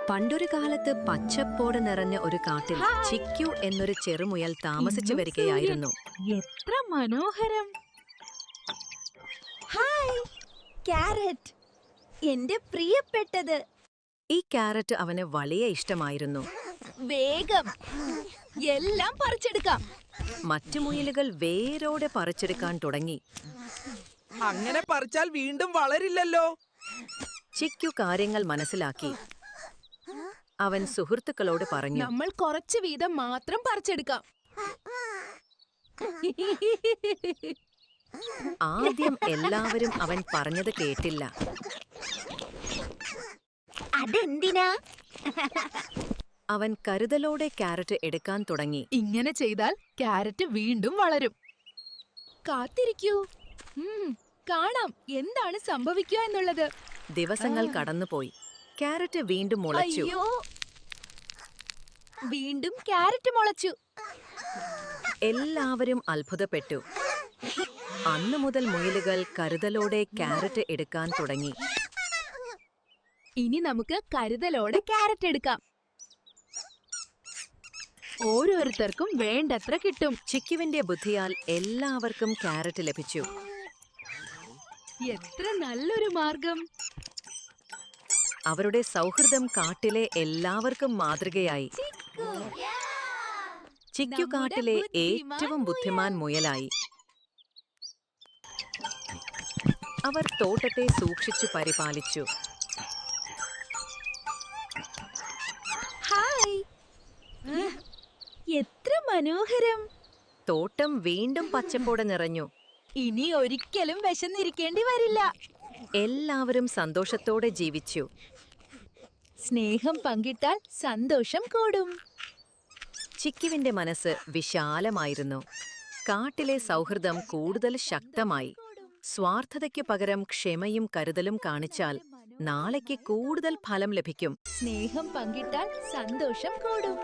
പണ്ടൊരു കാലത്ത് പച്ചപ്പോട് നിറഞ്ഞ ഒരു കാട്ടിൽ ചിക്കു എന്നൊരു ചെറുമുയൽ താമസിച്ചു വരികയായിരുന്നു. എത്ര മനോഹരം! ഹായ് കാരറ്റ്, എന്റെ പ്രിയപ്പെട്ടത്. ഈ കാരറ്റ് അവന് വലിയ ഇഷ്ടമായിരുന്നു. വേഗം എല്ലാം പറിച്ചെടുക്കാം. മറ്റു മുയലുകൾ വേരോടെ പറിച്ചെടുക്കാൻ തുടങ്ങി. അങ്ങനെ പറിച്ചാൽ വീണ്ടും വളരില്ലല്ലോ. ചിക്കു കാര്യങ്ങൾ മനസ്സിലാക്കി. അവൻ സുഹൃത്തുക്കളോട് പറഞ്ഞു, നമ്മൾ കുറച്ച് വീതം മാത്രം പറിച്ചെടുക്കാം. ആദ്യം എല്ലാവരും അവൻ പറഞ്ഞത് കേട്ടില്ല. അതെന്തിനാ? അവൻ കരുതലോടെ കാരറ്റ് എടുക്കാൻ തുടങ്ങി. ഇങ്ങനെ ചെയ്താൽ ക്യാരറ്റ് വീണ്ടും വളരും. കാത്തിരിക്കൂ, കാണാം എന്താണ് സംഭവിക്കുക എന്നുള്ളത്. ദിവസങ്ങൾ കടന്നുപോയി. കാരറ്റ് വീണ്ടും മുളച്ചു. അയ്യോ, വീണ്ടും കാരറ്റ് മുളച്ചു. എല്ലാവരും അത്ഭുതപ്പെട്ടു. അന്നു മുതൽ മുയലുകൾ കരുതലോടെ കാരറ്റ് എടുക്കാൻ തുടങ്ങി. ഇനി നമുക്ക് കരുതലോടെ കാരറ്റ് എടുക്കാം. ഓരോരുത്തർക്കും വേണ്ടത്ര കിട്ടും. ചിക്കുവിന്റെ ബുദ്ധിയാൽ എല്ലാവർക്കും കാരറ്റ് ലഭിച്ചു. എത്ര നല്ലൊരു മാർഗം! അവരുടെ സൗഹൃദം കാട്ടിലെ എല്ലാവർക്കും മാതൃകയായി. ചിക്കു കാട്ടിലെ ഏറ്റവും ബുദ്ധിമാൻ മുയലായി. അവർ തോട്ടത്തെ സൂക്ഷിച്ചു പരിപാലിച്ചു. ഹായ്, എത്ര മനോഹരം! തോട്ടം വീണ്ടും പച്ചപ്പോടെ നിറഞ്ഞു. ഇനി ഒരിക്കലും വിശന്നിരിക്കേണ്ടി വരില്ല. എല്ലാവരും സന്തോഷത്തോടെ ജീവിച്ചു. സ്നേഹം പങ്കിട്ടാൽ സന്തോഷം കൂടും. ചിക്കുവിന്റെ മനസ്സ് വിശാലമായിരുന്നു. കാട്ടിലെ സൗഹൃദം കൂടുതൽ ശക്തമായി. സ്വാർത്ഥതയ്ക്ക് പകരം ക്ഷമയും കരുതലും കാണിച്ചാൽ നാളേക്ക് കൂടുതൽ ഫലം ലഭിക്കും. സ്നേഹം പങ്കിട്ടാൽ സന്തോഷം കൂടും.